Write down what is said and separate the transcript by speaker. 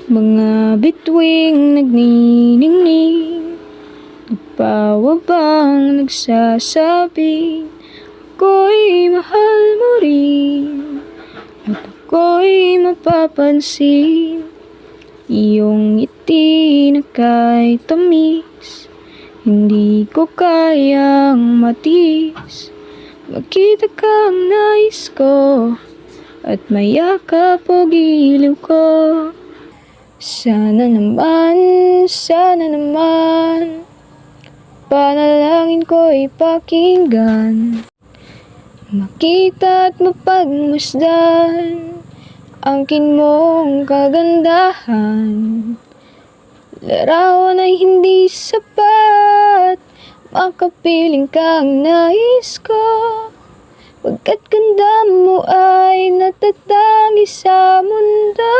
Speaker 1: Mga bituing nagniningning, nagpawabang nagsasabi, ako'y mahal mo rin, at ako'y mapapansin. Iyong ngiti na kay tamis, hindi ko kayang matiis. Makita kang nais ko, at mayakap o giliw ko. Sana naman, panalangin ko'y pakinggan. Makita at mapagmasdan ang kin mong kagandahan. Larawan ay hindi sapat, makapiling kang nais ko. Pagkat ganda mo ay natatangi sa mundo.